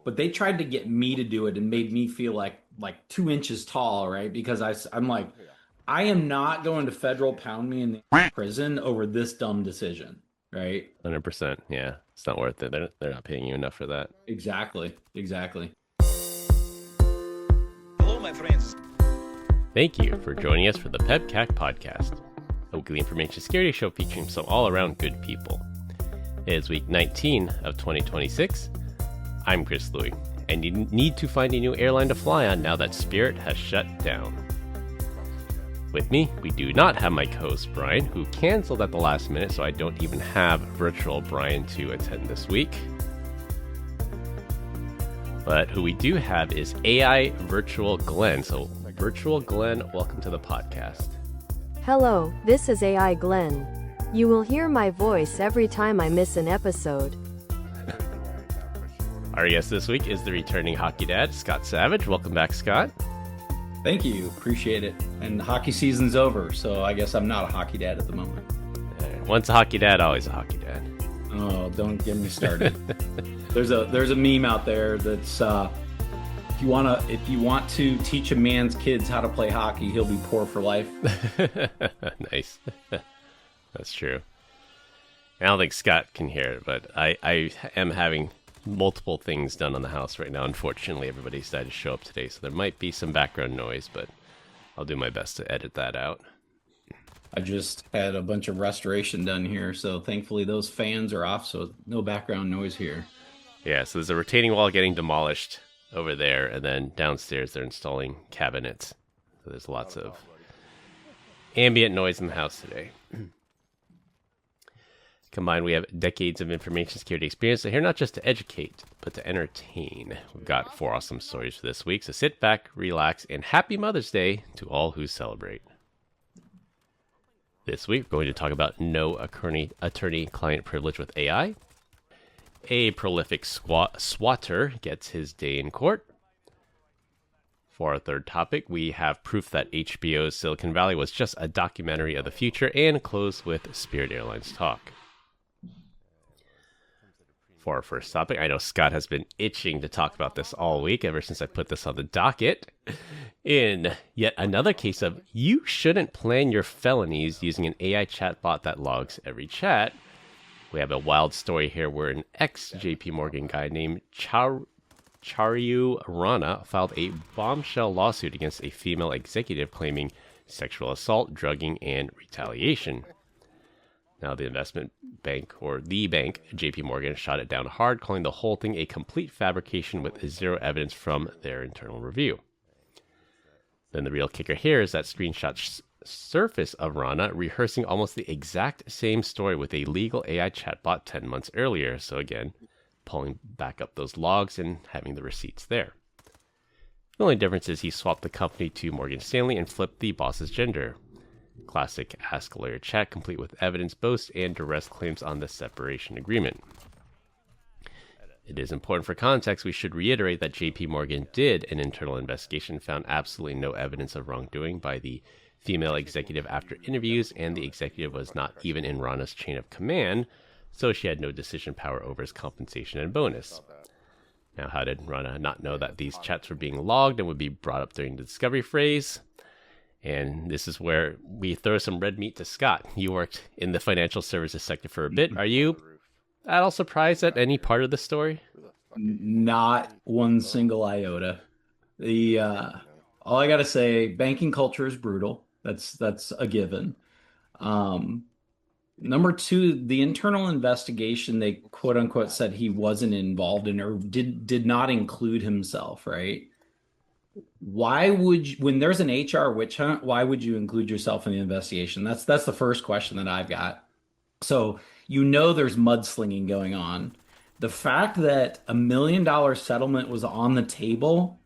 but they tried to get me to do it and made me feel like 2 inches tall, right? Because I'm like, I am not going to federal pound me in the prison over this dumb decision, right? 100%. Yeah, it's not worth it. They're not paying you enough for that. Exactly. Hello, my friends. Thank you for joining us for the PEBCAK Podcast, a weekly information security show featuring some all-around good people. It is week 19 of 2026. I'm Chris Louie, and you need to find a new airline to fly on now that Spirit has shut down. With me, we do not have my co-host Brian, who canceled at the last minute, so I don't even have virtual Brian to attend this week. But who we do have is AI Virtual Glenn. So, Virtual Glenn, welcome to the podcast. Hello, this is AI Glenn. You will hear my voice every time I miss an episode. Our guest this week is the returning hockey dad, Scott Savage. Welcome back, Scott. Thank you. Appreciate it. And hockey season's over, so I guess I'm not a hocky dad at the moment. Once a hockey dad, always a hockey dad. Oh, don't get me started. There's a meme out there that's if you want to teach a man's kids how to play hockey, he'll be poor for life. Nice. That's true. I don't think Scott can hear it, but I am having multiple things done on the house right now. Unfortunately, everybody decided to show up today, so there might be some background noise, but I'll do my best to edit that out. I just had a bunch of restoration done here, so thankfully those fans are off, so no background noise here. Yeah, so there's a retaining wall getting demolished over there, and then downstairs they're installing cabinets. So there's lots of ambient noise in the house today. Combined, we have decades of information security experience, so here not just to educate, but to entertain. We've got 4 awesome stories for this week, so sit back, relax, and happy Mother's Day to all who celebrate. This week, we're going to talk about no attorney-client privilege with AI. A prolific swatter gets his day in court. For our third topic, we have proof that HBO's Silicon Valley was just a documentary of the future, and close with Spirit Airlines talk. For our first topic, I know Scott has been itching to talk about this all week, ever since I put this on the docket. In yet another case of you shouldn't plan your felonies using an AI chatbot that logs every chat, we have a wild story here where an ex-JP Morgan guy named Charyu Rana filed a bombshell lawsuit against a female executive claiming sexual assault, drugging, and retaliation. Now, the investment bank, or the bank, JP Morgan, shot it down hard, calling the whole thing a complete fabrication with zero evidence from their internal review. Then the real kicker here is that screenshots surface of Rana rehearsing almost the exact same story with a legal AI chatbot 10 months earlier. So again, pulling back up those logs and having the receipts there. The only difference is he swapped the company to Morgan Stanley and flipped the boss's gender. Classic Ask a Lawyer chat, complete with evidence, boast, and duress claims on the separation agreement. It is important for context, we should reiterate that JP Morgan did an internal investigation and found absolutely no evidence of wrongdoing by the female executive after interviews, and the executive was not even in Rana's chain of command, so she had no decision power over his compensation and bonus. Now, how did Rana not know that these chats were being logged and would be brought up during the discovery phase? And this is where we throw some red meat to Scott. You worked in the financial services sector for a bit. Are you at all surprised at any part of the story? Not one single iota. All I gotta say, banking culture is brutal. That's a given. Number 2, the internal investigation, they quote unquote said he wasn't involved in, or did not include himself, right? Why would you, when there's an HR witch hunt, why would you include yourself in the investigation? That's the first question that I've got. So there's mudslinging going on. The fact that $1 million settlement was on the table,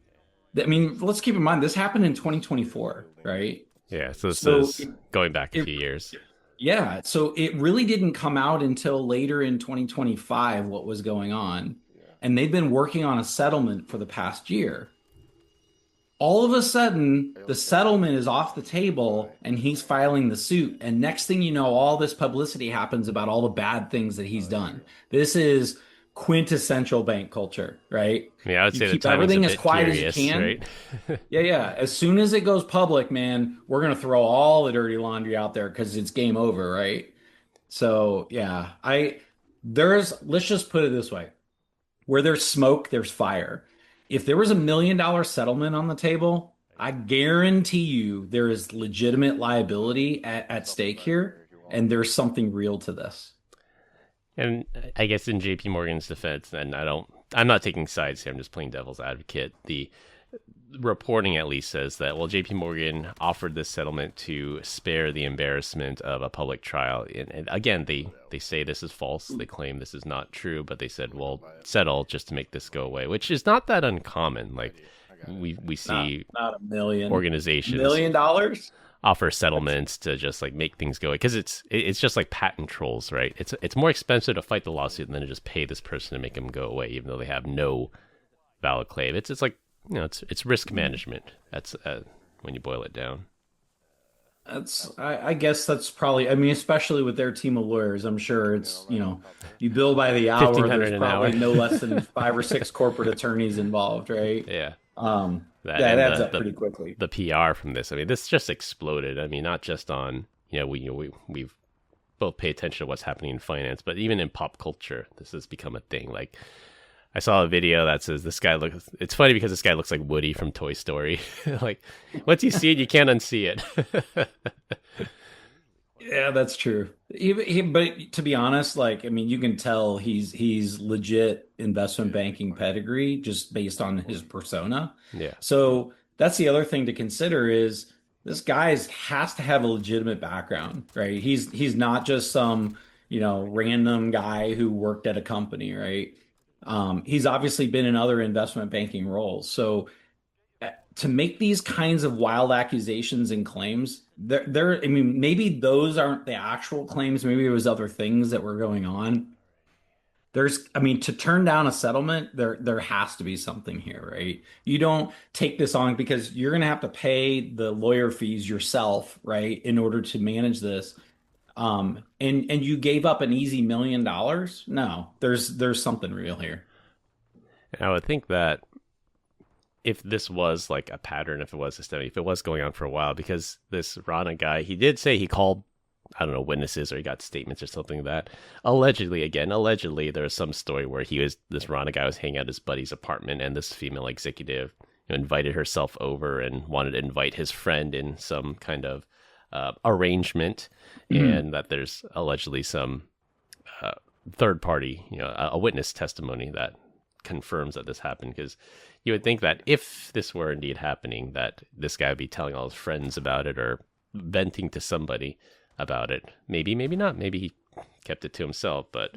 I mean, let's keep in mind this happened in 2024, right? Yeah, so this is going back a few years. Yeah, so it really didn't come out until later in 2025 what was going on. And they've been working on a settlement for the past year. All of a sudden, the settlement is off the table and he's filing the suit. And next thing you know, all this publicity happens about all the bad things that he's done. This is quintessential bank culture, right? Yeah, I would You say the keep timing's a everything as bit quiet curious, as you can. right? Yeah. As soon as it goes public, man, we're gonna throw all the dirty laundry out there because it's game over, right? So yeah, let's just put it this way. Where there's smoke, there's fire. If there was $1 million settlement on the table, I guarantee you there is legitimate liability at stake here, and there's something real to this. And I guess in JP Morgan's defense, and I'm not taking sides here, I'm just playing devil's advocate. The reporting at least says that, well, JP Morgan offered this settlement to spare the embarrassment of a public trial. And again, they say this is false. They claim this is not true, but they said, well, settle just to make this go away, which is not that uncommon. Like we see not a million organizations $1 million offer settlements to just like make things go away, because it's just like patent trolls, right? It's more expensive to fight the lawsuit than to just pay this person to make them go away, even though they have no valid claim. It's like, you know, it's risk management. That's when you boil it down. I guess that's probably, I mean, especially with their team of lawyers, I'm sure it's, you bill by the hour. There's an probably hour. no less than 5 or 6 corporate attorneys involved, right? Yeah. That adds up pretty quickly. The PR from this, I mean, this just exploded. I mean, not just on, we've both pay attention to what's happening in finance, but even in pop culture, this has become a thing. Like, I saw a video that says it's funny because this guy looks like Woody from Toy Story. Like, once you see it, you can't unsee it. Yeah, that's true. But to be honest, like, I mean, you can tell he's legit investment banking pedigree just based on his persona. Yeah. So that's the other thing to consider is this guy has to have a legitimate background, right? He's not just some, random guy who worked at a company, right? He's obviously been in other investment banking roles. So to make these kinds of wild accusations and claims, I mean, maybe those aren't the actual claims. Maybe it was other things that were going on. To turn down a settlement, there has to be something here, right? You don't take this on because you're going to have to pay the lawyer fees yourself, right, in order to manage this. And you gave up an easy $1 million. No, there's something real here. And I would think that if this was like a pattern, if it was systemic, if it was going on for a while, because this Rana guy, he did say he called, I don't know, witnesses, or he got statements or something like that. Allegedly, there was some story where this Rana guy was hanging out at his buddy's apartment, and this female executive invited herself over and wanted to invite his friend in some kind of arrangement, and that there's allegedly some third party, a witness testimony that confirms that this happened. Because you would think that if this were indeed happening, that this guy would be telling all his friends about it or venting to somebody about it. Maybe not. Maybe he kept it to himself. But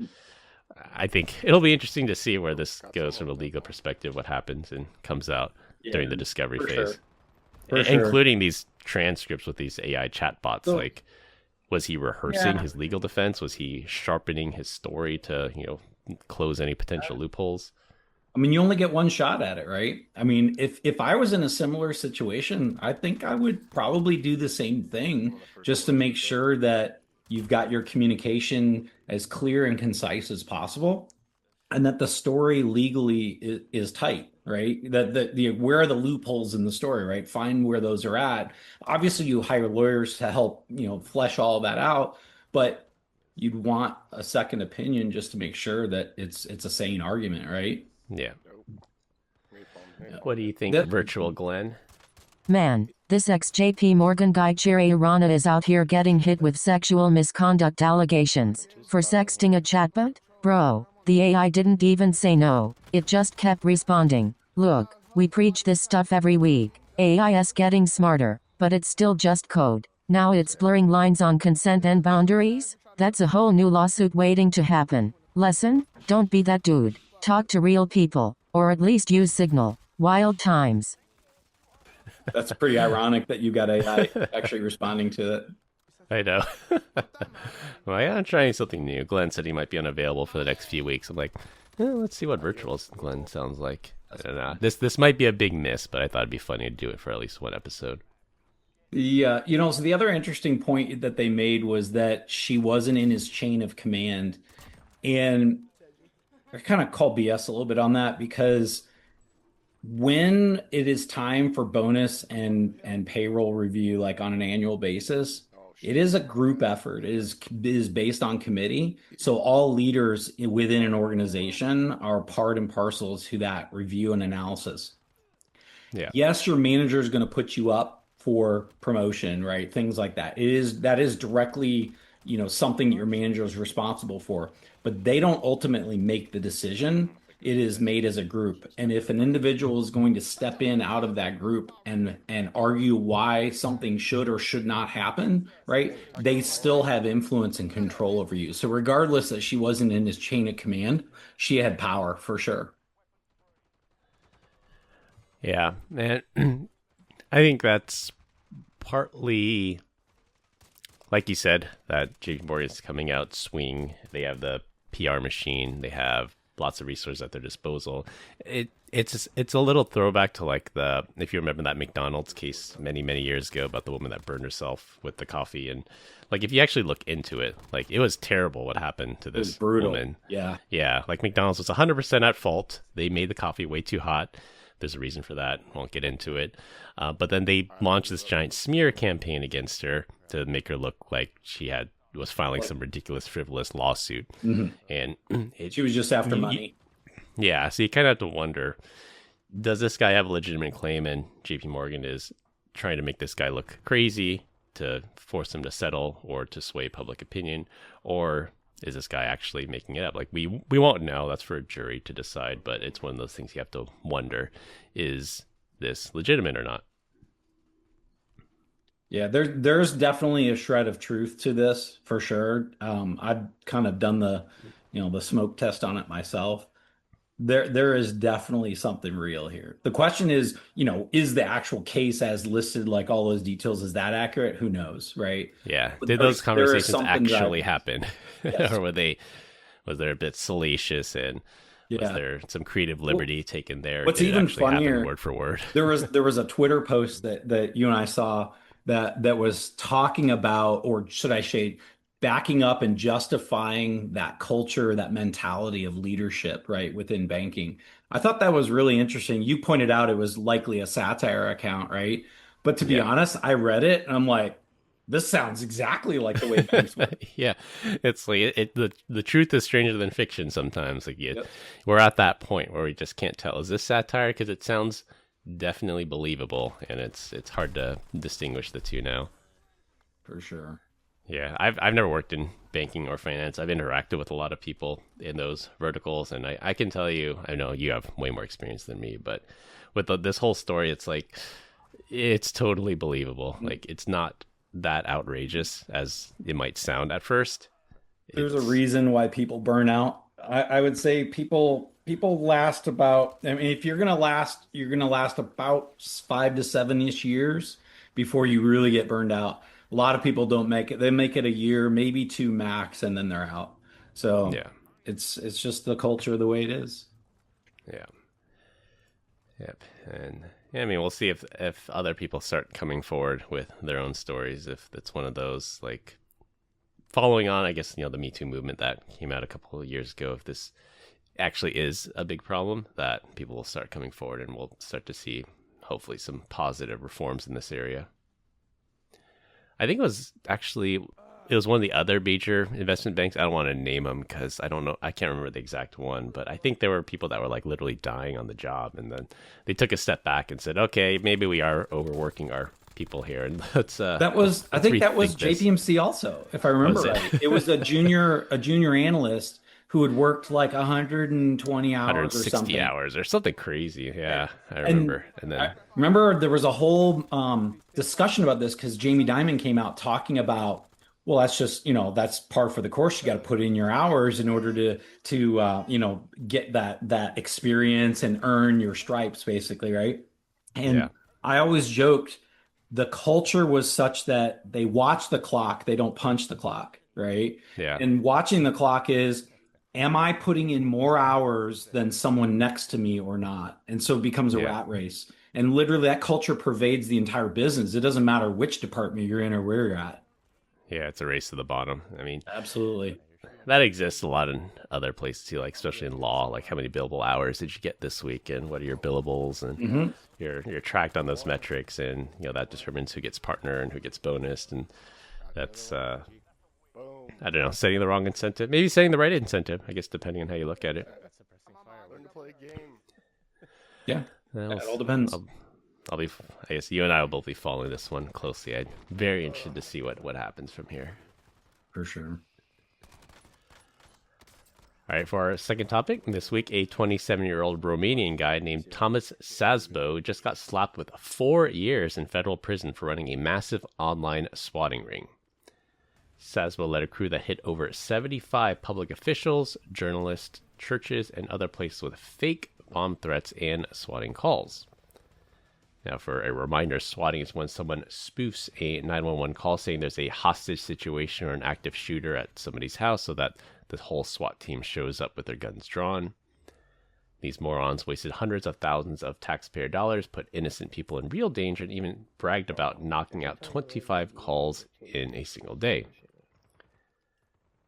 I think it'll be interesting to see where this goes from a legal perspective, what happens and comes out during the discovery phase. Sure. Including these transcripts with these AI chatbots. So, like, was he rehearsing his legal defense? Was he sharpening his story to, close any potential loopholes? I mean, you only get one shot at it, right? I mean, if I was in a similar situation, I think I would probably do the same thing just to make sure that you've got your communication as clear and concise as possible, and that the story legally is tight, right? That where are the loopholes in the story, right? Find where those are at. Obviously, you hire lawyers to help, flesh all that out, but you'd want a second opinion just to make sure that it's a sane argument, right? Yeah. What do you think, Virtual Glenn? Man, this ex-JP Morgan guy Cherry Irana is out here getting hit with sexual misconduct allegations for sexting a chatbot? Bro, the AI didn't even say no. It just kept responding. Look, we preach this stuff every week. AI is getting smarter, but it's still just code. Now it's blurring lines on consent and boundaries? That's a whole new lawsuit waiting to happen. Lesson? Don't be that dude. Talk to real people, or at least use Signal. Wild times. That's pretty ironic that you got AI actually responding to it. I know. Well, yeah, I'm trying something new. Glenn said he might be unavailable for the next few weeks. I'm like, let's see what Virtual Glenn sounds like. I don't know. This might be a big miss, but I thought it'd be funny to do it for at least one episode. Yeah, so the other interesting point that they made was that she wasn't in his chain of command. And kind of call BS a little bit on that, because when it is time for bonus and payroll review, like on an annual basis, it is a group effort. It is based on committee. So all leaders within an organization are part and parcel to that review and analysis. Yeah. Yes, your manager is going to put you up for promotion, right? Things like that. That is directly, something your manager is responsible for, but they don't ultimately make the decision. It is made as a group. And if an individual is going to step in out of that group and argue why something should or should not happen, right? They still have influence and control over you. So regardless that she wasn't in his chain of command, she had power for sure. Yeah, and I think that's partly, like you said, that JP Morgan's coming out swinging. They have the PR machine. They have lots of resources at their disposal. It's a little throwback to like if you remember that McDonald's case many years ago about the woman that burned herself with the coffee, and like if you actually look into it, like it was terrible what happened to this woman. Yeah, like McDonald's was 100% at fault. They made the coffee way too hot. There's a reason for that. Won't get into it. But then they launched this giant smear campaign against her to make her look like she was filing some ridiculous, frivolous lawsuit. Mm-hmm. And she was just after money. Yeah. So you kind of have to wonder, does this guy have a legitimate claim? And JP Morgan is trying to make this guy look crazy to force him to settle or to sway public opinion? Or is this guy actually making it up? Like we won't know. That's for a jury to decide. But it's one of those things you have to wonder: is this legitimate or not? Yeah, there's definitely a shred of truth to this for sure. I've kind of done the smoke test on it myself. There is definitely something real here. The question is, is the actual case as listed, like all those details, is that accurate? Who knows, right? Yeah. Did those conversations actually happen? Yes. Or was there a bit salacious, and was there some creative liberty taken there? What's Did it even actually happen funnier, word for word? there was a Twitter post that you and I saw that was talking about, or should I say, backing up and justifying that culture, that mentality of leadership, right, within banking. I thought that was really interesting. You pointed out it was likely a satire account, right? But to be honest, I read it and I'm like, this sounds exactly like the way banks work. Yeah, it's like the truth is stranger than fiction sometimes. Like we're at that point where we just can't tell, is this satire? Because it sounds definitely believable, and it's hard to distinguish the two now. For sure. Yeah, I've never worked in banking or finance. I've interacted with a lot of people in those verticals, and I can tell you, I know you have way more experience than me, but with this whole story, it's like, it's totally believable. Like, it's not that outrageous as it might sound at first. There's a reason why people burn out. I would say people last about, I mean, if you're gonna last about 5 to 7-ish years before you really get burned out. A lot of people don't make it. They make it a year, maybe 2 max, and then they're out. So yeah, it's just the culture the way it is. Yeah. Yep. And yeah, I mean, we'll see if other people start coming forward with their own stories. If it's one of those, like, following on, I guess, the Me Too movement that came out a couple of years ago. If this actually is a big problem, that people will start coming forward, and we'll start to see hopefully some positive reforms in this area. I think it was one of the other major investment banks. I don't want to name them because I don't know. I can't remember the exact one, but I think there were people that were like literally dying on the job. And then they took a step back and said, okay, maybe we are overworking our people here. And I think that was JPMC also, if I remember right. It was a junior analyst who had worked like 120 hours 160 or something. hours or something crazy. Yeah, I remember. And then I remember there was a whole discussion about this because Jamie Dimon came out talking about, well, that's just, that's par for the course. You got to put in your hours in order to get that experience and earn your stripes, basically, right? And I always joked the culture was such that they watch the clock, they don't punch the clock, right? Yeah. And watching the clock is, am I putting in more hours than someone next to me or not? And so it becomes a rat race. And literally that culture pervades the entire business. It doesn't matter which department you're in or where you're at. Yeah, it's a race to the bottom. I mean, absolutely. that exists a lot in other places too, like especially in law, like how many billable hours did you get this week and what are your billables, and you're tracked on those metrics, and that determines who gets partner and who gets bonus, and that's I don't know, setting the wrong incentive, maybe setting the right incentive, I guess, depending on how you look at it. Learn to play a game. Yeah, it all depends. I guess you and I will both be following this one closely. I'm very interested to see what happens from here. For sure. All right, for our second topic this week, a 27-year-old Romanian guy named Thomasz Szabo just got slapped with 4 years in federal prison for running a massive online swatting ring. Szabo led a crew that hit over 75 public officials, journalists, churches, and other places with fake bomb threats and swatting calls. Now, for a reminder, swatting is when someone spoofs a 911 call saying there's a hostage situation or an active shooter at somebody's house so that the whole SWAT team shows up with their guns drawn. These morons wasted hundreds of thousands of taxpayer dollars, put innocent people in real danger, and even bragged about knocking out 25 calls in a single day.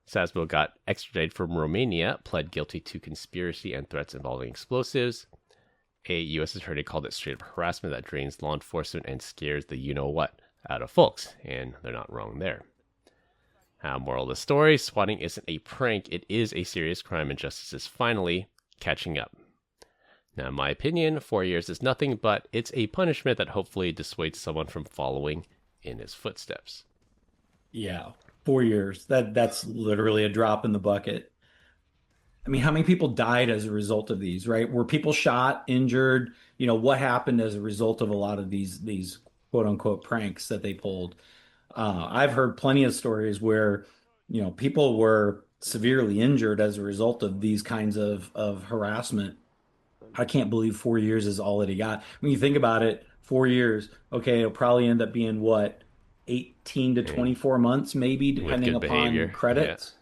Szabo got extradited from Romania, pled guilty to conspiracy and threats involving explosives. A U.S. attorney called it straight-up harassment that drains law enforcement and scares the you-know-what out of folks, and they're not wrong there. Moral of the story, swatting isn't a prank, it is a serious crime, and justice is finally catching up. Now, in my opinion, 4 years is nothing, but it's a punishment that hopefully dissuades someone from following in his footsteps. Yeah, 4 years. That's literally a drop in the bucket. I mean, how many people died as a result of these, right? Were people shot, injured? What happened as a result of a lot of these quote unquote pranks that they pulled? I've heard plenty of stories where, people were severely injured as a result of these kinds of harassment. I can't believe 4 years is all that he got. When you think about it, 4 years, okay, it'll probably end up being what, 18 to 24 months, maybe, depending upon behavior. credits.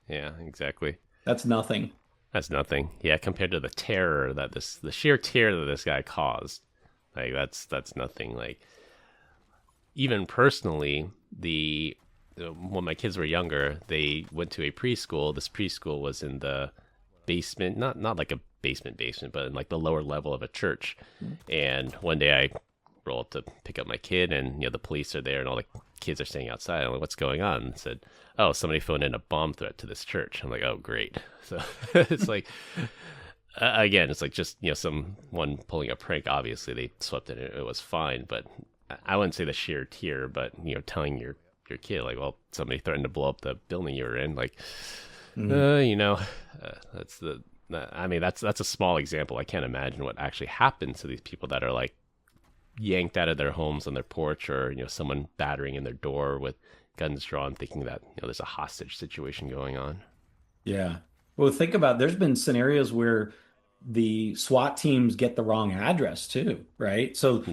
Yeah, exactly. That's nothing. That's nothing. Yeah, compared to the terror that the sheer terror that this guy caused, like that's nothing. Like, even personally, when my kids were younger, they went to a preschool. This preschool was in the basement, not like a basement, but in like the lower level of a church. And one day I roll up to pick up my kid, and the police are there, and all the kids are staying outside. I'm like, what's going on? And said, oh, somebody phoned in a bomb threat to this church. I'm like, oh, great. So it's like, again, it's like just someone pulling a prank. Obviously, they swept it. It was fine, but I wouldn't say the sheer tear, but telling your kid like, well, somebody threatened to blow up the building you were in, like, that's that's a small example. I can't imagine what actually happens to these people that are like yanked out of their homes on their porch, or someone battering in their door with guns drawn, thinking that there's a hostage situation going on. Yeah. Well, think about, there's been scenarios where the SWAT teams get the wrong address too, right? So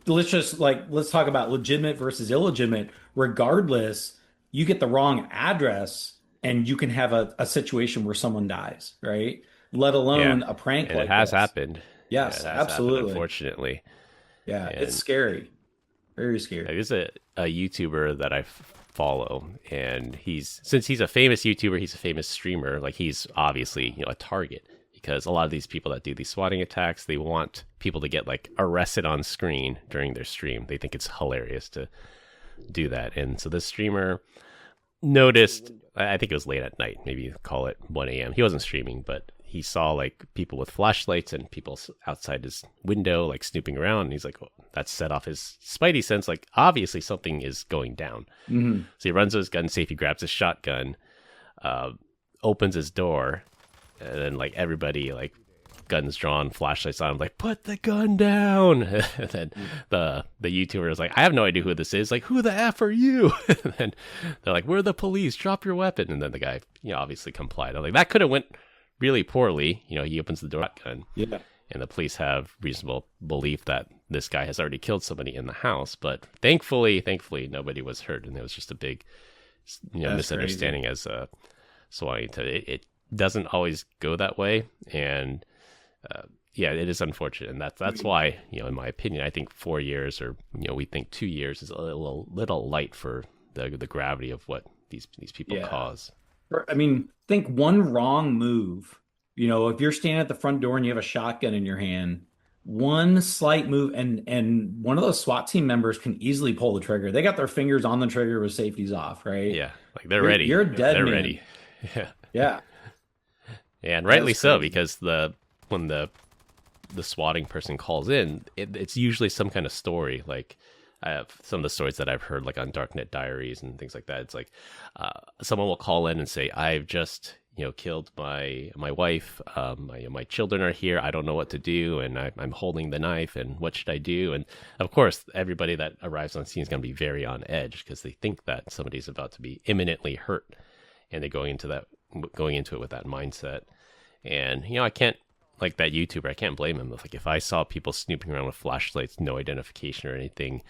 let's talk about legitimate versus illegitimate. Regardless, you get the wrong address and you can have a situation where someone dies, right? Let alone a prank and like it has this. Happened. Yes, it has absolutely. happened, unfortunately. Yeah, it's scary. Very scary. There's a YouTuber that I follow, and since he's a famous YouTuber, he's a famous streamer, like he's obviously a target, because a lot of these people that do these swatting attacks, they want people to get like arrested on screen during their stream. They think it's hilarious to do that. And so this streamer noticed, I think it was late at night, maybe call it 1 a.m. He wasn't streaming, but he saw like people with flashlights and people outside his window like snooping around, and he's like, oh, that set off his spidey sense, like obviously something is going down. So he runs to his gun safe, he grabs his shotgun, opens his door, and then like everybody, like guns drawn, flashlights on, like, put the gun down. And then the YouTuber is like, I have no idea who this is, like, who the F are you? And then they're like, we're the police, drop your weapon. And then the guy obviously complied. I'm like, that could have went really poorly. He opens the door gun, and the police have reasonable belief that this guy has already killed somebody in the house. But thankfully nobody was hurt, and it was just a big misunderstanding. Crazy. So it doesn't always go that way, and it is unfortunate, and that's why in my opinion, I think 4 years, or we think 2 years, is a little light for the gravity of what these people cause. I mean, think one wrong move. If you're standing at the front door and you have a shotgun in your hand, one slight move and one of those SWAT team members can easily pull the trigger. They got their fingers on the trigger with safeties off, right? Yeah, like they're You're ready. you're a dead They're man. ready. Yeah, Yeah, yeah, and rightly that's so crazy. because when the swatting person calls in, it's usually some kind of story. Like I have some of the stories that I've heard, like on Darknet Diaries and things like that. It's like someone will call in and say, "I've just killed my wife. My children are here. I don't know what to do, and I'm holding the knife. And what should I do?" And of course, everybody that arrives on scene is going to be very on edge because they think that somebody's about to be imminently hurt, and they're going into it with that mindset. And I can't, like that YouTuber, I can't blame him. Like if I saw people snooping around with flashlights, no identification or anything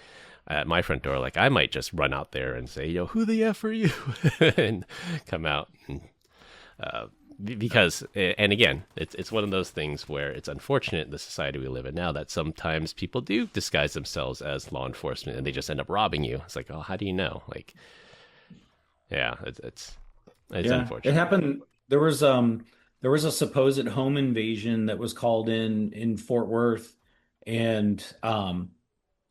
at my front door, like I might just run out there and say, "Yo, who the F are you?" and come out. And, because, and again, it's one of those things where it's unfortunate in the society we live in now that sometimes people do disguise themselves as law enforcement and they just end up robbing you. It's like, oh, how do you know? Like, yeah, it's Yeah, unfortunate. it happened. There was a supposed home invasion that was called in Fort Worth, and a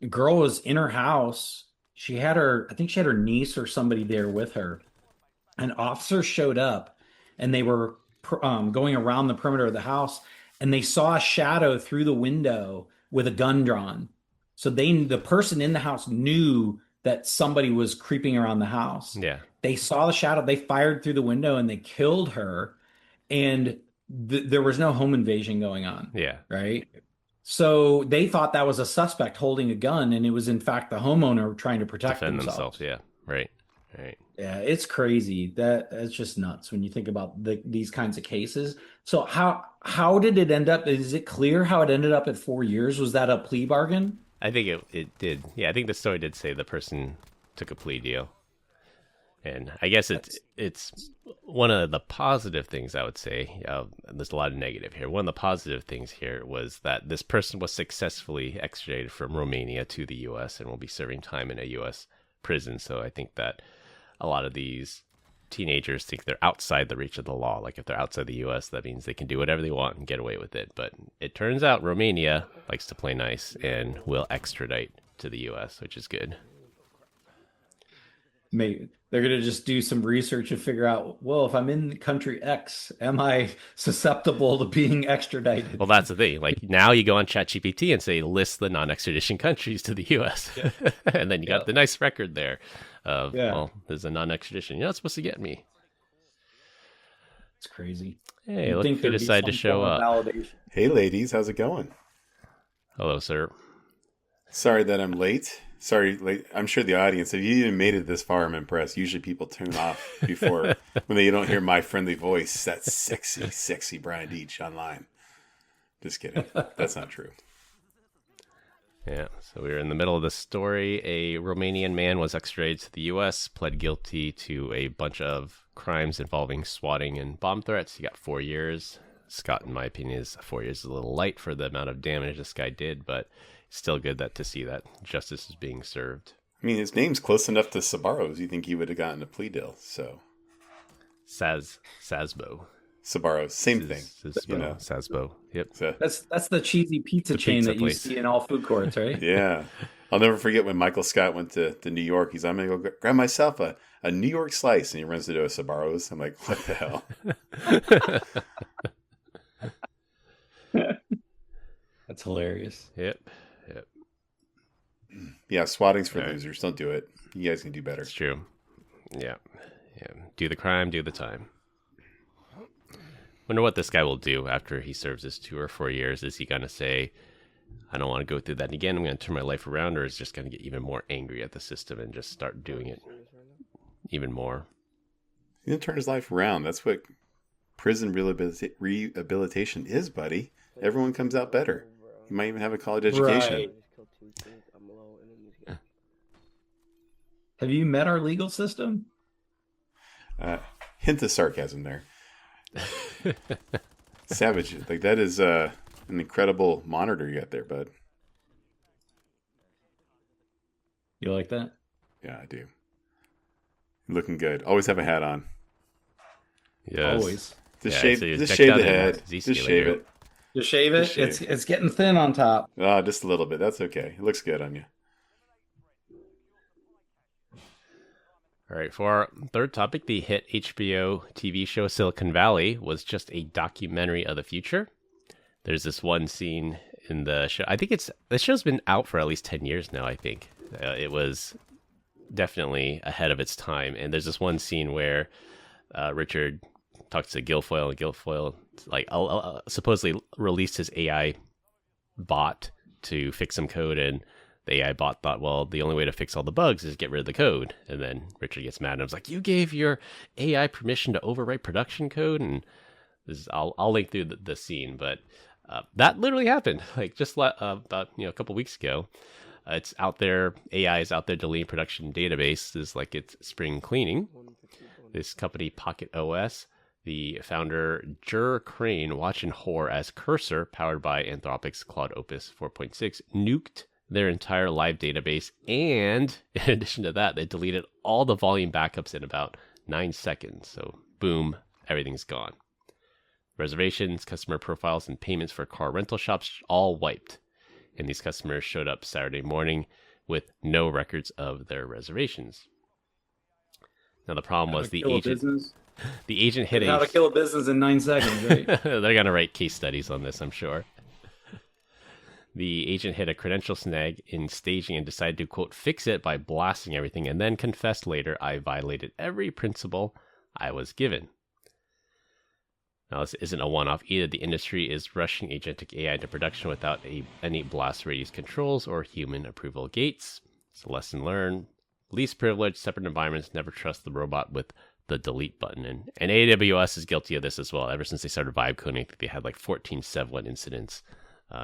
girl was in her house. I think she had her niece or somebody there with her. An officer showed up, and they were going around the perimeter of the house, and they saw a shadow through the window with a gun drawn. So the person in the house knew that somebody was creeping around the house. Yeah. They saw the shadow, they fired through the window, and they killed her. And there was no home invasion going on, Yeah. right? So they thought that was a suspect holding a gun, and it was in fact the homeowner trying to protect Defend themselves. themselves. Yeah. Right. Right. Yeah, it's crazy. That's just nuts when you think about these kinds of cases. So how did it end up? Is it clear how it ended up at 4 years? Was that a plea bargain? I think it did. Yeah, I think the story did say the person took a plea deal. And I guess it's one of the positive things I would say. There's a lot of negative here. One of the positive things here was that this person was successfully extradited from Romania to the U.S. and will be serving time in a U.S. prison. So I think that a lot of these teenagers think they're outside the reach of the law. Like if they're outside the U.S., that means they can do whatever they want and get away with it. But it turns out Romania likes to play nice and will extradite to the U.S., which is good. Maybe they're going to just do some research and figure out, well, if I'm in country X, am I susceptible to being extradited? Well, that's the thing. Like now you go on ChatGPT and say, list the non-extradition countries to the U.S. Yeah. And then you got the nice record there of, well, there's a non-extradition. You're not supposed to get me. It's crazy. Hey, look who decided to show up. Validation. Hey, ladies, how's it going? Hello, sir. Sorry that I'm late. Sorry, late. I'm sure the audience, if you even made it this far, I'm impressed. Usually people turn off before when they don't hear my friendly voice. That sexy, sexy Brian Deach online. Just kidding. That's not true. Yeah, so we were in the middle of the story. A Romanian man was extradited to the U.S., pled guilty to a bunch of crimes involving swatting and bomb threats. He got 4 years. Scott, in my opinion, is 4 years is a little light for the amount of damage this guy did, but it's still good to see that justice is being served. I mean, his name's close enough to Sabaro's. You think he would have gotten a plea deal, so. Szabo. Sabaro's, same thing. Szabo. Yep. So, That's the cheesy pizza chain pizza that place. you see in all food courts, right? yeah. I'll never forget when Michael Scott went to New York. He's, I'm going to go grab myself a New York slice. And he runs into a Sabaro's. I'm like, what the hell? That's hilarious. Yep. Yeah, swatting's for losers. Don't do it. You guys can do better. It's true. Yeah. Do the crime, do the time. Wonder what this guy will do after he serves his 2 or 4 years. Is he going to say, I don't want to go through that again, I'm going to turn my life around, or is just going to get even more angry at the system and just start doing it even more? He's going to turn his life around. That's what prison rehabilitation is, buddy. Everyone comes out better. You might even have a college education. Right. Have you met our legal system? Hint of sarcasm there. Savage. Like that is an incredible monitor you got there, bud. You like that? Yeah, I do. You're looking good. Always have a hat on. Yes. Always. Just Yeah, shave, so you just decked shave out the in head. ZC Just shave lingo. it. Just shave it. Just shave. It's getting thin on top. Just a little bit. That's okay. It looks good on you. All right, for our third topic, the hit HBO TV show Silicon Valley was just a documentary of the future. There's this one scene in the show. I think the show's been out for at least 10 years now, I think. It was definitely ahead of its time. And there's this one scene where Richard talks to Guilfoyle, and Guilfoyle supposedly released his AI bot to fix some code, and the AI bot thought, well, the only way to fix all the bugs is get rid of the code. And then Richard gets mad and was like, you gave your AI permission to overwrite production code? And I'll link through the scene, but that literally happened like just about a couple weeks ago. It's out there. AI is out there deleting production databases like it's spring cleaning. This company, Pocket OS, the founder, Jur Crane, watching horror as Cursor, powered by Anthropic's Claude Opus 4.6, nuked their entire live database. And in addition to that, they deleted all the volume backups in about 9 seconds. So boom, everything's gone. Reservations, customer profiles, and payments for car rental shops all wiped. And these customers showed up Saturday morning with no records of their reservations. Now the problem was the agent hit how to kill a business in 9 seconds, right? They're going to write case studies on this, I'm sure. The agent hit a credential snag in staging and decided to, quote, fix it by blasting everything, and then confessed later, I violated every principle I was given. Now, this isn't a one-off either. The industry is rushing agentic AI into production without any blast radius controls or human approval gates. It's a lesson learned. Least privileged, separate environments, never trust the robot with the delete button. And AWS is guilty of this as well. Ever since they started vibe coding, I think they had like 14 7 incidents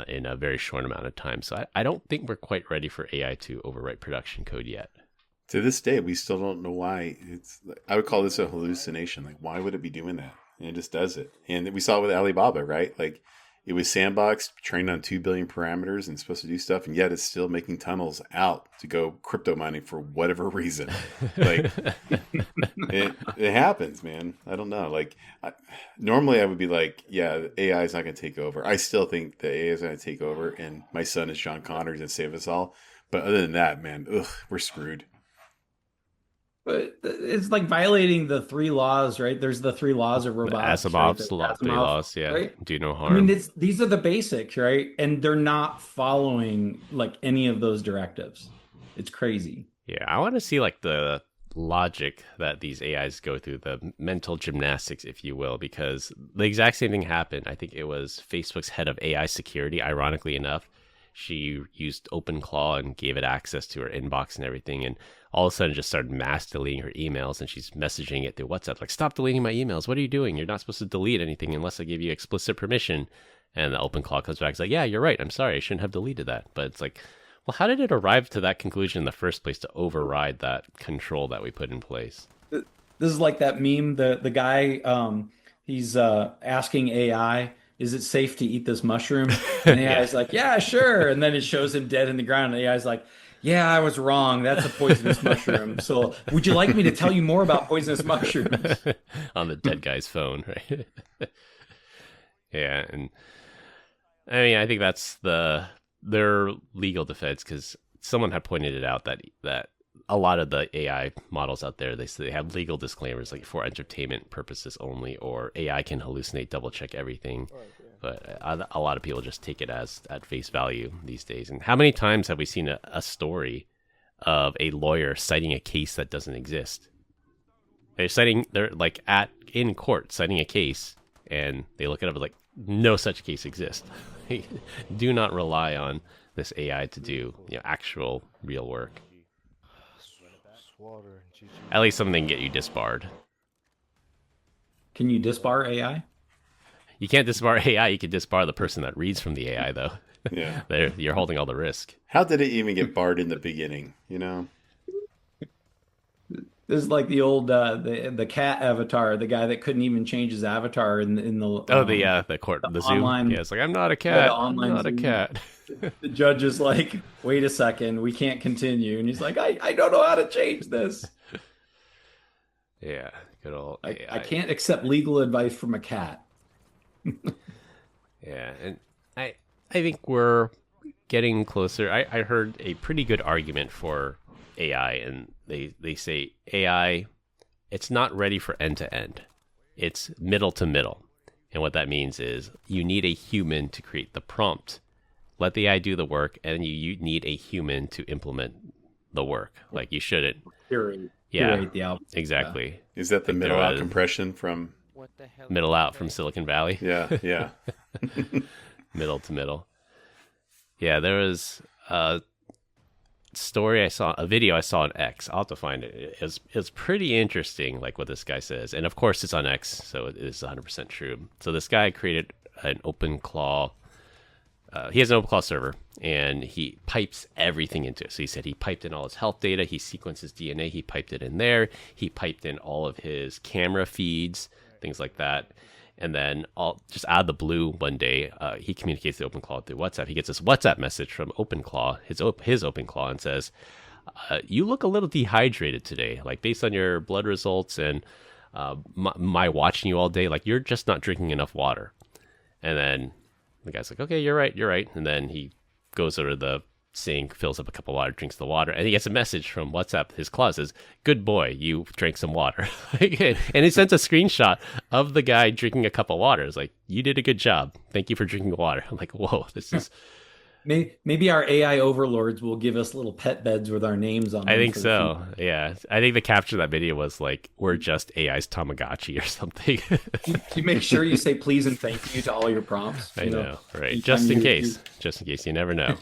in a very short amount of time. So I don't think we're quite ready for AI to overwrite production code yet. To this day, we still don't know why. I would call this a hallucination. Like, why would it be doing that? And it just does it. And we saw it with Alibaba, right? Like, it was sandboxed, trained on 2 billion parameters and supposed to do stuff, and yet it's still making tunnels out to go crypto mining for whatever reason. Like, it happens, man. I don't know. Like, normally I would be like, yeah, AI is not going to take over. I still think the AI is going to take over, and my son is John Connor to save us all. But other than that, man, we're screwed. But it's like violating the 3 laws, right? There's the 3 laws of robotics. Asimov's right? 3 laws, yeah. Right? Do no harm. I mean, these are the basics, right? And they're not following like any of those directives. It's crazy. Yeah, I want to see like the logic that these AIs go through, the mental gymnastics, if you will, because the exact same thing happened. I think it was Facebook's head of AI security, ironically enough. She used OpenClaw and gave it access to her inbox and everything, and all of a sudden just started mass deleting her emails, and she's messaging it through WhatsApp, like, stop deleting my emails. What are you doing? You're not supposed to delete anything unless I give you explicit permission. And the OpenClaw comes back, it's like, yeah, you're right. I'm sorry. I shouldn't have deleted that. But it's like, well, how did it arrive to that conclusion in the first place to override that control that we put in place? This is like that meme, the guy, he's asking AI, is it safe to eat this mushroom? And AI is like, yeah, sure. And then it shows him dead in the ground. And AI is like, yeah, I was wrong. That's a poisonous mushroom. So would you like me to tell you more about poisonous mushrooms? On the dead guy's phone, right? Yeah. And I mean, I think that's their legal defense, because someone had pointed it out that a lot of the AI models out there, they say they have legal disclaimers like for entertainment purposes only, or AI can hallucinate, double check everything. But a lot of people just take it as at face value these days. And how many times have we seen a story of a lawyer citing a case that doesn't exist? They're like in court citing a case, and they look it up and like, no such case exists. Do not rely on this AI to do actual real work. At least something can get you disbarred. Can you disbar AI? You can't disbar AI. You can disbar the person that reads from the AI, though. Yeah. You're holding all the risk. How did it even get barred in the beginning? This is like the old the cat avatar, the guy that couldn't even change his avatar in the the court, the Zoom. online, yeah, it's like, I'm not a cat. I'm not Zoom. a cat. The judge is like, wait a second, we can't continue. And he's like, I don't know how to change this. Yeah. Good old I AI. can't accept legal advice from a cat. Yeah, and I think we're getting closer. I heard a pretty good argument for AI, and they say AI, it's not ready for end to end. It's middle to middle. And what that means is you need a human to create the prompt. Let the AI do the work, and you need a human to implement the work. Like you shouldn't. Curate the output. Exactly. Is that the Like middle there out was- compression from? What the hell? Middle out from Silicon Valley. Yeah. Middle to middle. Yeah, there was a story a video I saw on X. I'll have to find it. It's pretty interesting, like what this guy says. And of course it's on X, so it is 100% true. So this guy created an OpenClaw. He has an OpenClaw server, and he pipes everything into it. So he said he piped in all his health data, he sequenced his DNA, he piped it in there, he piped in all of his camera feeds, things like that. And then just out of the blue one day, he communicates with OpenClaw through WhatsApp. He gets this WhatsApp message from OpenClaw, his OpenClaw, and says, "You look a little dehydrated today. Like based on your blood results and my watching you all day, like you're just not drinking enough water." And then the guy's like, "Okay, you're right." And then he goes over to the sink, fills up a cup of water, drinks the water, and he gets a message from WhatsApp. His claw says, "Good boy, you drank some water." And he sends a screenshot of the guy drinking a cup of water. It's like, "You did a good job. Thank you for drinking water." I'm like, whoa, this is... Maybe our AI overlords will give us little pet beds with our names on them. I think so. Yeah. I think the capture of that video was like, "We're just AI's Tamagotchi" or something. You make sure you say please and thank you to all your prompts. I know, right? anytime Just in you- case. Just in case. You never know.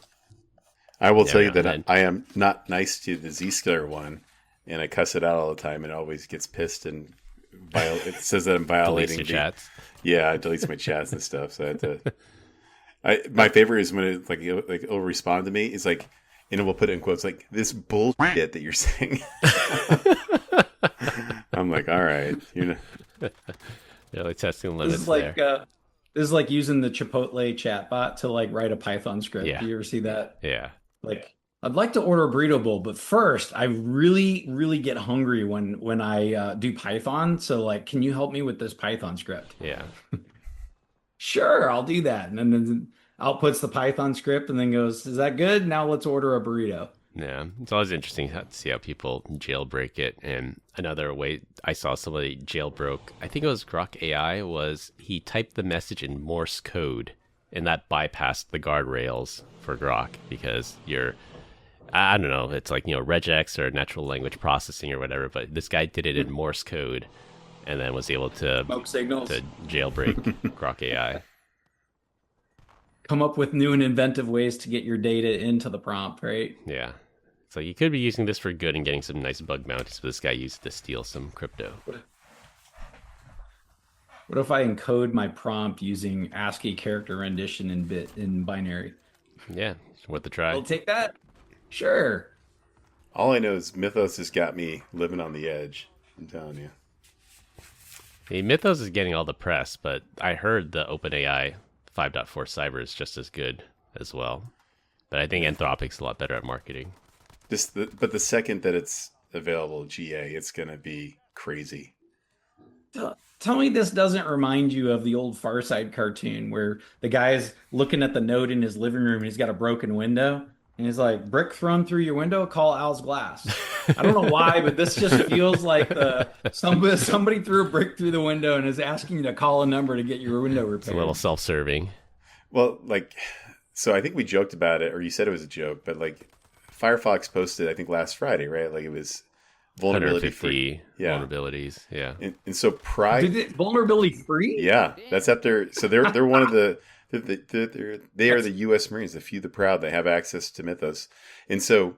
I will tell you Yeah, that and- I am not nice to the Zscaler one, and I cuss it out all the time, and it always gets pissed and it says that I'm Deletes violating your chats. Yeah, it deletes my chats and stuff. So I have to. My favorite is when it'll respond to me. It's like, and it will put it in quotes like this bullshit that you're saying. I'm like, all right, Yeah, like testing This limits is like there. this is like using the Chipotle chatbot to like write a Python script. Yeah. Do you ever see that? Yeah. Like, I'd like to order a burrito bowl, but first, I really get hungry when I do Python. So, like, can you help me with this Python script? Yeah. Sure, I'll do that. And then outputs the Python script and then goes, "Is that good? Now let's order a burrito." Yeah, it's always interesting to see how people jailbreak it. And another way I saw somebody jailbroke, I think it was Grok AI, was he typed the message in Morse code, and that bypassed the guardrails for Grok because I don't know, it's like, regex or natural language processing or whatever, but this guy did it in Morse code and then was able to Smoke signals. jailbreak Grok AI. Come up with new and inventive ways to get your data into the prompt, right? Yeah. So you could be using this for good and getting some nice bug bounties, but this guy used it to steal some crypto. What if I encode my prompt using ASCII character rendition in binary? Yeah, it's worth a try. I'll take that. Sure. all I know is Mythos has got me living on the edge. I'm telling you. The Mythos is getting all the press, but I heard the OpenAI 5.4 Cyber is just as good as well. But I think Anthropic's a lot better at marketing. But the second that it's available GA, it's going to be crazy. Tell me this doesn't remind you of the old Far Side cartoon where the guy's looking at the note in his living room and he's got a broken window and he's like, "Brick thrown through your window, call Al's Glass." I don't know why, but this just feels like somebody threw a brick through the window and is asking you to call a number to get your window repaired. It's a little self-serving. Well, so I think we joked about it, or you said it was a joke, but Firefox posted, I think last Friday, right? It was vulnerability free. 150 vulnerabilities. Yeah. And so Vulnerability free? Yeah, that's up there. So they're one of the they are the U.S. Marines, the few, the proud, that have access to Mythos. And so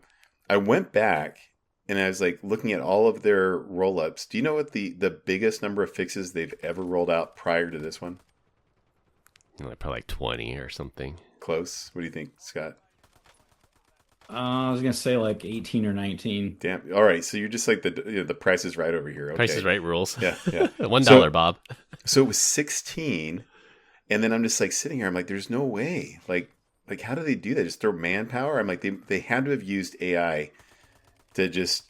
I went back and I was looking at all of their roll-ups. Do you know what the biggest number of fixes they've ever rolled out prior to this one? Probably 20 or something. Close. What do you think, Scott? I was gonna say 18 or 19. Damn. All right. So you're just the Price is Right over here. Okay. Price is Right rules. Yeah. $1, Bob. So it was 16, and then I'm just sitting here. I'm like, there's no way. How do they do that? Just throw manpower? I'm like, they had to have used AI to just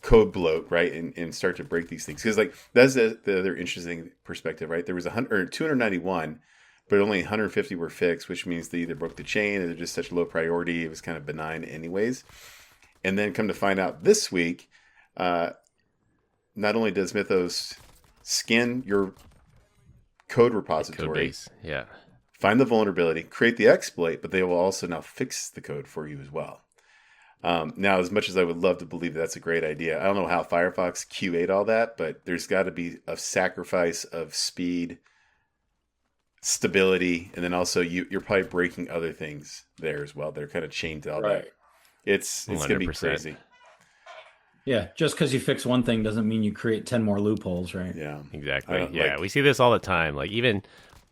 code bloat, right, and start to break these things. Because like that's the other interesting perspective, right? There was 291, but only 150 were fixed, which means they either broke the chain or they're just such low priority. It was kind of benign anyways. And then come to find out this week, not only does Mythos scan your code repository, code base, yeah, find the vulnerability, create the exploit, but they will also now fix the code for you as well. Now, as much as I would love to believe that's a great idea, I don't know how Firefox QA'd all that, but there's got to be a sacrifice of speed, stability, and then also you're probably breaking other things there as well. They're kind of chained to all that. It's going to be crazy. Yeah, just because you fix one thing doesn't mean you create 10 more loopholes, right? Yeah, exactly. Yeah, we see this all the time. Like even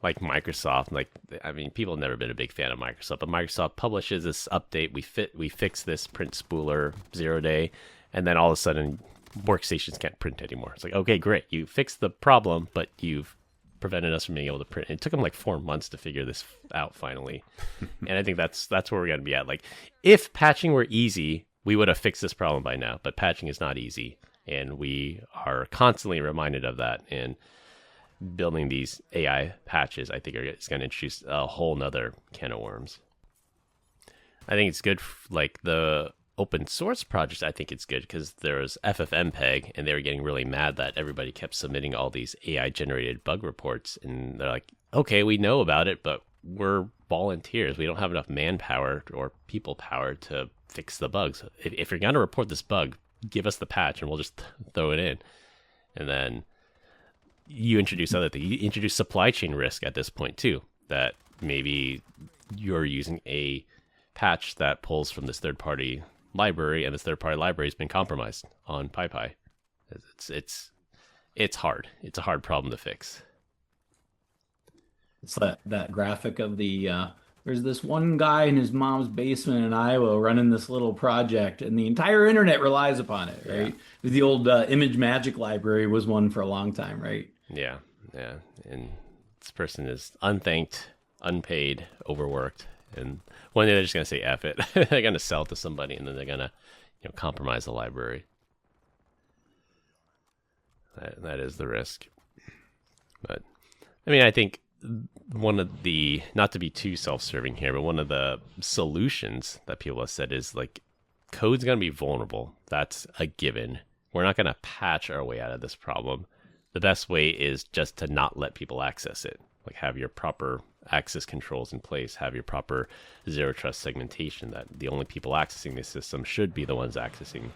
like Microsoft, like I mean, people have never been a big fan of Microsoft, but Microsoft publishes this update. We fix this print spooler 0-day, and then all of a sudden workstations can't print anymore. It's like, okay, great, you fixed the problem, but you've prevented us from being able to print. It took them like 4 months to figure this out finally, and I think that's where we're gonna be at. Like, if patching were easy, we would have fixed this problem by now. But patching is not easy, and we are constantly reminded of that. And building these AI patches, I think, is going to introduce a whole nother can of worms. I think it's good, like the open source projects. I think it's good because there was FFmpeg, and they were getting really mad that everybody kept submitting all these AI generated bug reports, and they're like, okay, we know about it, but we're volunteers. We don't have enough manpower or people power to fix the bugs. If you're going to report this bug, give us the patch and we'll just throw it in. And then you introduce other things. You introduce supply chain risk at this point too, that maybe you're using a patch that pulls from this third-party library, and this third-party library has been compromised on PyPy. It's hard. It's a hard problem to fix. It's that graphic of there's this one guy in his mom's basement in Iowa running this little project, and the entire internet relies upon it, right? Yeah. The old Image Magic library was one for a long time, right? Yeah. And this person is unthanked, unpaid, overworked, and one day they're just going to say F it. They're going to sell it to somebody, and then they're going to compromise the library. That is the risk. But, I mean, I think one of the, not to be too self-serving here, but one of the solutions that people have said is like, code's going to be vulnerable. That's a given. We're not going to patch our way out of this problem. The best way is just to not let people access it. Like, have your proper access controls in place, have your proper zero trust segmentation, that the only people accessing the system should be the ones accessing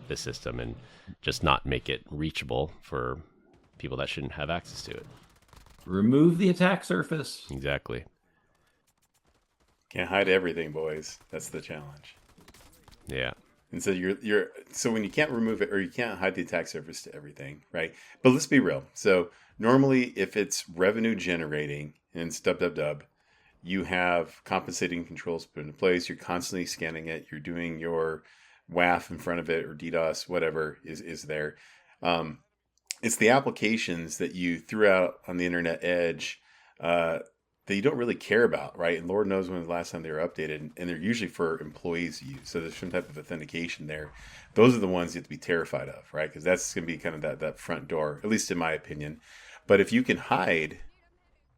the system, and just not make it reachable for people that shouldn't have access to it. Remove the attack surface. Exactly. Can't hide everything, boys. That's the challenge. Yeah. And so so when you can't remove it, or you can't hide the attack surface to everything, right? But let's be real. So normally, if it's revenue generating and it's dub, you have compensating controls put into place. You're constantly scanning it. You're doing your WAF in front of it, or DDoS, whatever is there. It's the applications that you threw out on the internet edge that you don't really care about, right? And Lord knows when the last time they were updated, and they're usually for employees to use. So there's some type of authentication there. Those are the ones you have to be terrified of, right? Because that's going to be kind of that front door, at least in my opinion. But if you can hide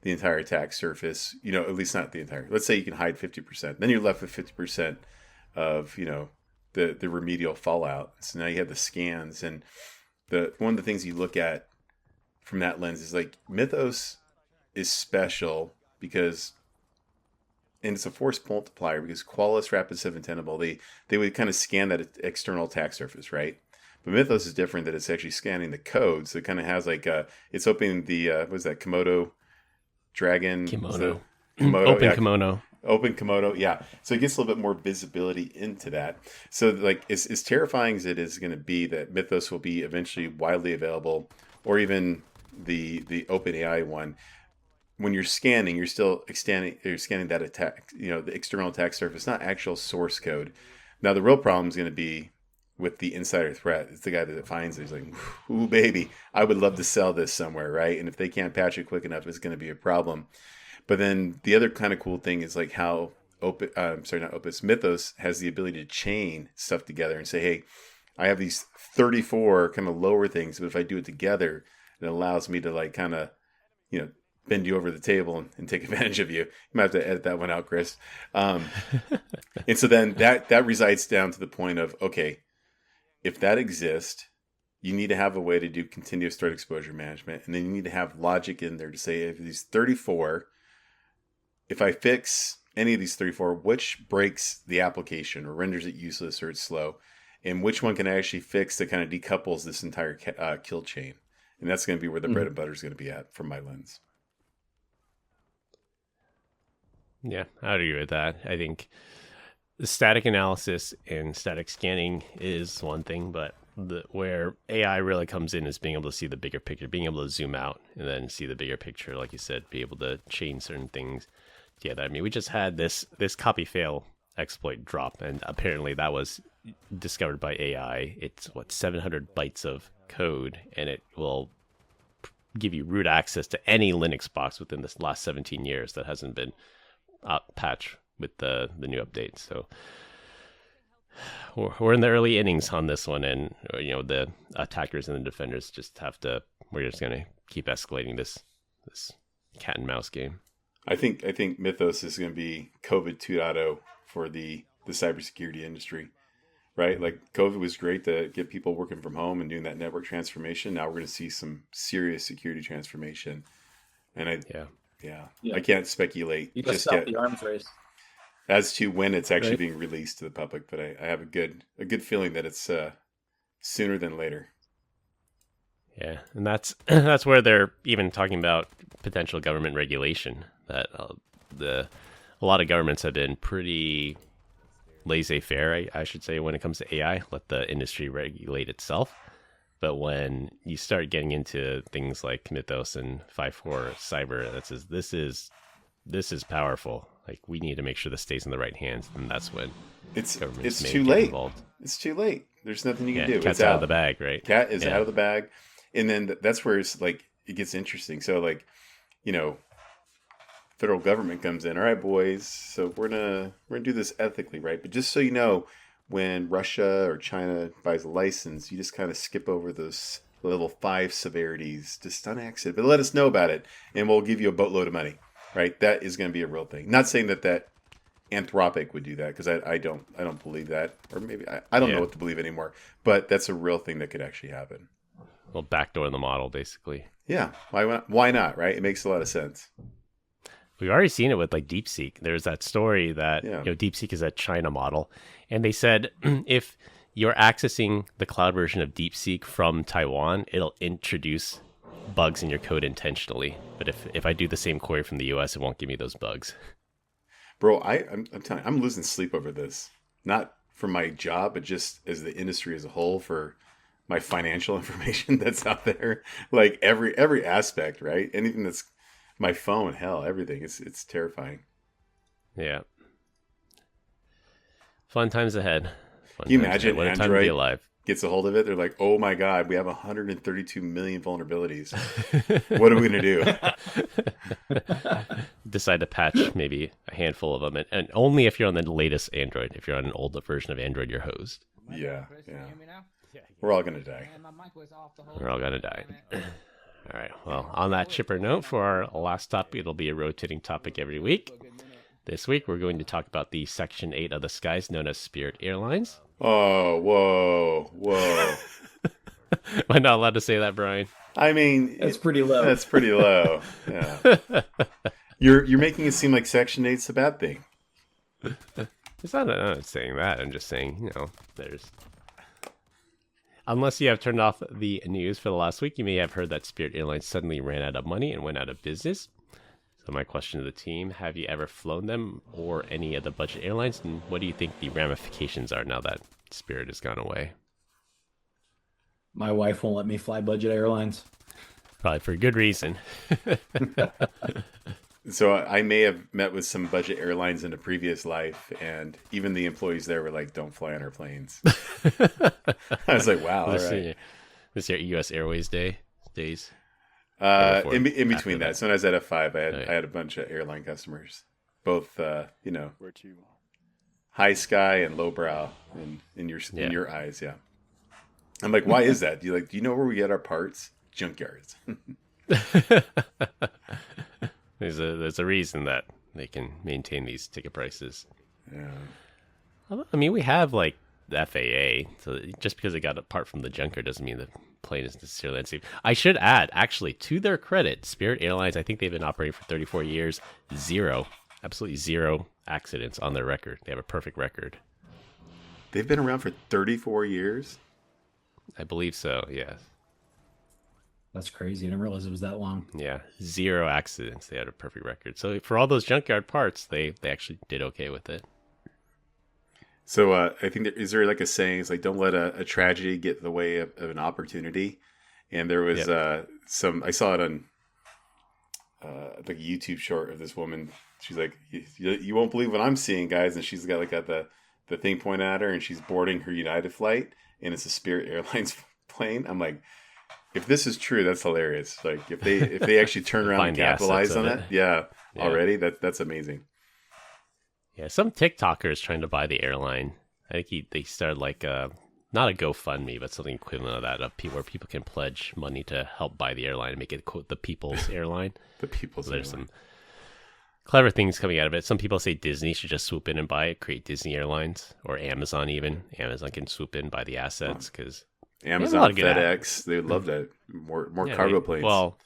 the entire attack surface, at least not the entire, let's say you can hide 50%, then you're left with 50% of, the remedial fallout. So now you have the scans, and one of the things you look at from that lens is like Mythos is special because, and it's a force multiplier, because Qualys, Rapid7, Tenable, they would kind of scan that external attack surface, right? But Mythos is different, that it's actually scanning the code. So it kind of has like it's opening the what is that, Komodo dragon? Kimono. Komodo, yeah. Kimono. Open Komodo, yeah. So it gets a little bit more visibility into that. So like as terrifying as it is going to be that Mythos will be eventually widely available, or even the OpenAI one, when you're scanning, you're still scanning that attack, the external attack surface, not actual source code. Now the real problem is going to be with the insider threat. It's the guy that finds it. He's like, ooh, baby, I would love to sell this somewhere, right? And if they can't patch it quick enough, it's going to be a problem. But then the other kind of cool thing is like how Mythos has the ability to chain stuff together and say, hey, I have these 34 kind of lower things, but if I do it together, it allows me to like kind of, bend you over the table and take advantage of you. You might have to edit that one out, Chris. And so then that resides down to the point of, okay, if that exists, you need to have a way to do continuous threat exposure management. And then you need to have logic in there to say, if these 34, if I fix any of these 34, which breaks the application or renders it useless or it's slow, and which one can I actually fix that kind of decouples this entire kill chain. And that's going to be where the bread and butter is going to be at from my lens. Yeah, I would agree with that. I think the static analysis and static scanning is one thing, but where AI really comes in is being able to see the bigger picture, being able to zoom out and then see the bigger picture, like you said, be able to chain certain things together. I mean, we just had this copy fail exploit drop, and apparently that was discovered by AI. It's 700 bytes of code, and it will give you root access to any Linux box within this last 17 years that hasn't been patched with the new update. So we're in the early innings on this one, and the attackers and the defenders we're just going to keep escalating this cat and mouse game. I think Mythos is going to be COVID 2.0 for the cybersecurity industry, right? Like COVID was great to get people working from home and doing that network transformation. Now we're going to see some serious security transformation. And I can't speculate You just stopped the arms race as to when it's actually being released to the public, but I have a good feeling that it's sooner than later. Yeah, and that's where they're even talking about potential government regulation. That a lot of governments have been pretty laissez-faire, I should say, when it comes to AI. Let the industry regulate itself. But when you start getting into things like Mythos and 5.4 cyber, this is powerful. Like, we need to make sure this stays in the right hands, and that's when it's too late. Involved. It's too late. There's nothing you can do. Cat's out of the bag, right? Cat is out of the bag, and then that's where it's like it gets interesting. So, like, federal government comes in. All right, boys. So we're gonna do this ethically, right? But just so you know, when Russia or China buys a license, you just kind of skip over those level 5 severities, just on accident. But let us know about it, and we'll give you a boatload of money. Right, that is going to be a real thing. Not saying that Anthropic would do that, because I don't believe that, or maybe I don't know what to believe anymore. But that's a real thing that could actually happen. Well, backdoor the model, basically. Yeah, why not? Right, it makes a lot of sense. We've already seen it with like DeepSeek. There's that story that DeepSeek is a China model, and they said if you're accessing the cloud version of DeepSeek from Taiwan, it'll introduce bugs in your code intentionally, but if I do the same query from the US, it won't give me those bugs. Bro, I'm telling you, I'm losing sleep over this. Not for my job, but just as the industry as a whole, for my financial information that's out there. Like every aspect, right? Anything that's my phone, hell, everything. It's terrifying. Yeah. Fun times ahead. Can you imagine what a time to be alive. Gets a hold of it? They're like, oh my God, we have 132 million vulnerabilities. What are we going to do? Decide to patch maybe a handful of them, and only if you're on the latest Android. If you're on an older version of Android, you're hosed. Yeah. We're all going to die. We're all going to die. All right. Well, on that chipper note, for our last topic, it'll be a rotating topic every week. This week, we're going to talk about the Section 8 of the skies known as Spirit Airlines. Oh, whoa. Am I not allowed to say that, Brian? I mean, that's pretty low. That's pretty low. Yeah. You're making it seem like Section 8's a bad thing. It's not. I'm not saying that. I'm just saying, there's. Unless you have turned off the news for the last week, you may have heard that Spirit Airlines suddenly ran out of money and went out of business. So my question to the team, have you ever flown them or any of the budget airlines? And what do you think the ramifications are now that Spirit has gone away? My wife won't let me fly budget airlines. Probably for good reason. So I may have met with some budget airlines in a previous life, and even the employees there were like, don't fly on our planes. I was like, wow, all right. This your U.S. Airways days? In between that. So when I was at F5, I had a bunch of airline customers, both high sky and lowbrow in your eyes. Yeah. I'm like, why is that? Do you know where we get our parts? Junkyards. There's a reason that they can maintain these ticket prices. Yeah. I mean, we have like the FAA, so just because they got a part from the junkyard doesn't mean the plane is necessarily unsafe. I should add, actually, to their credit, Spirit Airlines, I think they've been operating for 34 years, absolutely zero accidents on their record. They have a perfect record. They've been around for 34 years? I believe so, yes. That's crazy. I didn't realize it was that long. Yeah, zero accidents. They had a perfect record. So for all those junkyard parts, they actually did okay with it. So I think is there like a saying? It's like, don't let a tragedy get in the way of an opportunity. And there was I saw it on like a YouTube short of this woman. She's like, you won't believe what I'm seeing, guys. And she's got the thing pointed at her, and she's boarding her United flight, and it's a Spirit Airlines plane. I'm like, if this is true, that's hilarious. Like if they actually turn around and capitalize on it, already that's amazing. Yeah, some TikToker is trying to buy the airline. I think they started like not a GoFundMe, but something equivalent of that, where people can pledge money to help buy the airline and make it quote the people's airline. The people's There's airline. some clever things coming out of it. Some people say Disney should just swoop in and buy it, create Disney Airlines, or Amazon even. Amazon can swoop in, buy the assets because Amazon, FedEx, they would love that. More cargo planes. Well,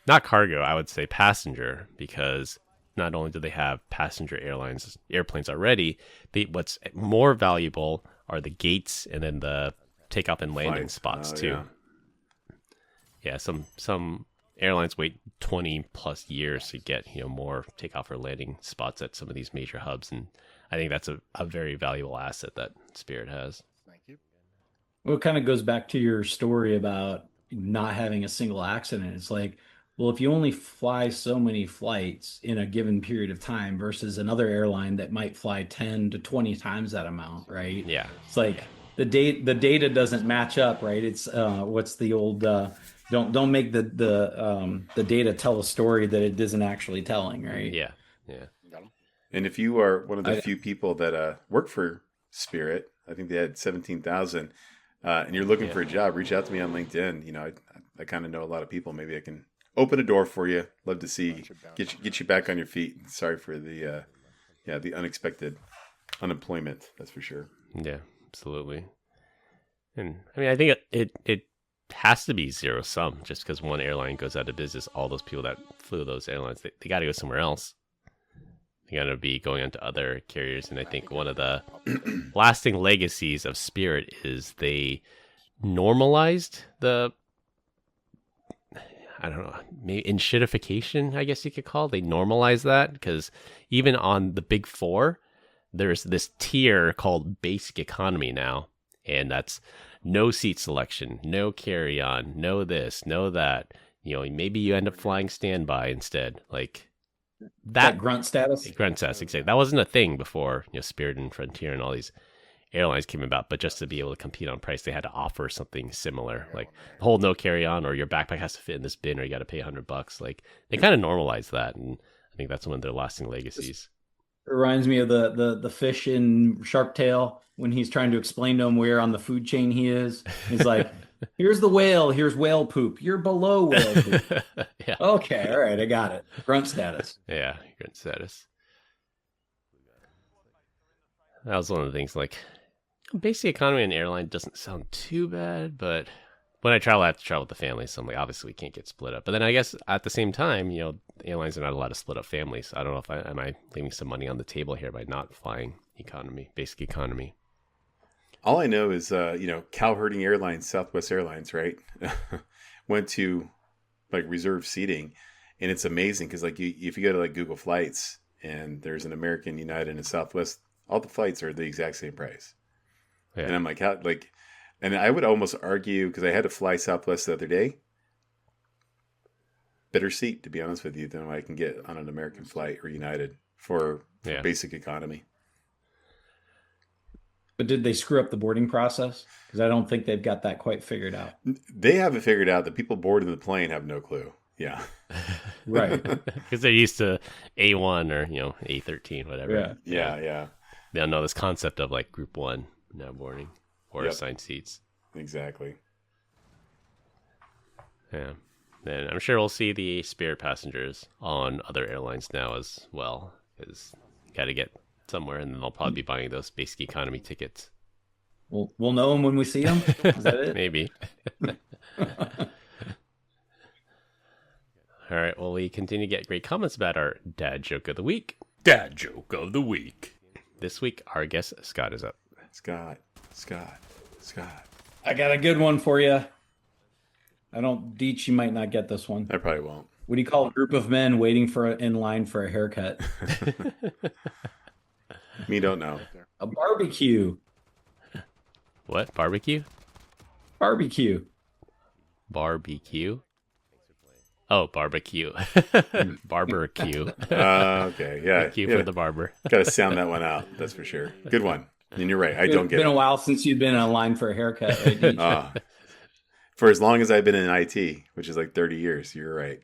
not cargo, I would say passenger, because not only do they have passenger airplanes already, what's more valuable are the gates and then the takeoff and landing spots too. Yeah, some airlines wait 20 plus years to get more takeoff or landing spots at some of these major hubs, and I think that's a very valuable asset that Spirit has. Thank you. Well, it kind of goes back to your story about not having a single accident. It's like, well, if you only fly so many flights in a given period of time versus another airline that might fly 10 to 20 times that amount, right? Yeah. It's like the data doesn't match up, right? It's what's the old don't make the data tell a story that it isn't actually telling, right? Yeah. And if you are one of the few people that work for Spirit, I think they had 17,000, and you're looking for a job, reach out to me on LinkedIn. I kind of know a lot of people. Maybe I can open a door for you. Love to see get you back on your feet. Sorry for the unexpected unemployment. That's for sure. Yeah, absolutely. And I mean, I think it has to be zero sum. Just because one airline goes out of business, all those people that flew those airlines, they got to go somewhere else. They got to be going on to other carriers. And I think one of the lasting legacies of Spirit is they normalized the, I don't know, maybe enshittification, I guess you could call it. They normalize that because even on the big four, there's this tier called basic economy now. And that's no seat selection, no carry-on, no this, no that. Maybe you end up flying standby instead. Like that grunt status? Grunt status, exactly. That wasn't a thing before, Spirit and Frontier and all these airlines came about, but just to be able to compete on price, they had to offer something similar, like the whole no carry-on, or your backpack has to fit in this bin, or you got to pay $100. Like they kind of normalized that, and I think that's one of their lasting legacies. It reminds me of the fish in Shark Tale when he's trying to explain to him where on the food chain he is. He's like, here's the whale, here's whale poop, you're below whale poop. Yeah. Okay, all right, I got it. Grunt status. Yeah, grunt status. That was one of the things, like, basic economy and airline doesn't sound too bad, but when I travel, I have to travel with the family, so I'm like, obviously we can't get split up. But then I guess at the same time, airlines are not allowed to split up families. I don't know if am I leaving some money on the table here by not flying basic economy. All I know is, cow herding airlines, Southwest Airlines, right? Went to like reserve seating, and it's amazing because like if you go to like Google Flights and there's an American, United, and a Southwest, all the flights are the exact same price. Yeah. And I'm like, and I would almost argue, because I had to fly Southwest the other day, better seat, to be honest with you, than what I can get on an American flight or United for basic economy. But did they screw up the boarding process? Because I don't think they've got that quite figured out. They haven't figured out. The people boarding the plane have no clue. Yeah. Right. Because they're used to A1 or, A13, whatever. Yeah. They don't know this concept of like group one now boarding or assigned seats. Exactly. Yeah. And I'm sure we'll see the Spirit passengers on other airlines now as well, because you got to get somewhere, and then they'll probably be buying those basic economy tickets. We'll know them when we see them. Is that it? Maybe. All right. Well, we continue to get great comments about our dad joke of the week. Dad joke of the week. This week, our guest Scott is up. Scott. I got a good one for you. Deech, you might not get this one. I probably won't. What do you call a group of men waiting in line for a haircut? Me don't know. A barbecue. What? Barbecue? Barbecue. Barbecue? Oh, barbecue. Barbecue. Okay, yeah. Thank you for the barber. Got to sound that one out. That's for sure. Good one. And you're right. I don't get it. It's been a while since you've been in a line for a haircut. Right, Deech? For as long as I've been in IT, which is like 30 years, you're right.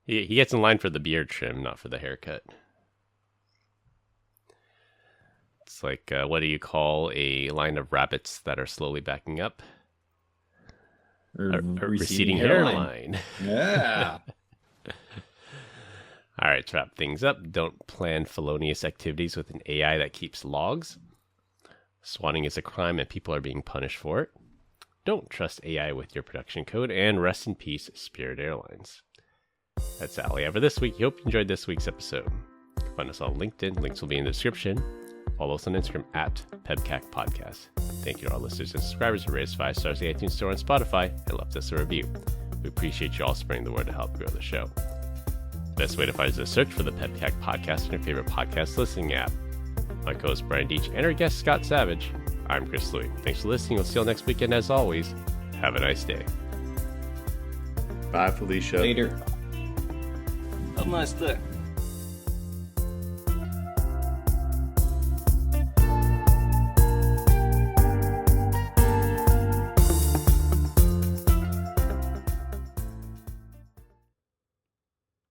He gets in line for the beard trim, not for the haircut. It's like, what do you call a line of rabbits that are slowly backing up? A receding hairline. Yeah. All right, to wrap things up, don't plan felonious activities with an AI that keeps logs. Swatting is a crime and people are being punished for it. Don't trust AI with your production code, and rest in peace, Spirit Airlines. That's all we have for this week. Hope you enjoyed this week's episode. Find us on LinkedIn. Links will be in the description. Follow us on Instagram at PEBCAK Podcast. Thank you to our listeners and subscribers who raised 5 stars in the iTunes Store and Spotify and left us a review. We appreciate you all spreading the word to help grow the show. The best way to find us is to search for the PEBCAK Podcast in your favorite podcast listening app. My co-host Brian Deech and our guest Scott Savage. I'm Chris Louie. Thanks for listening. We'll see you all next weekend. As always, have a nice day. Bye, Felicia. Later. Have a nice day.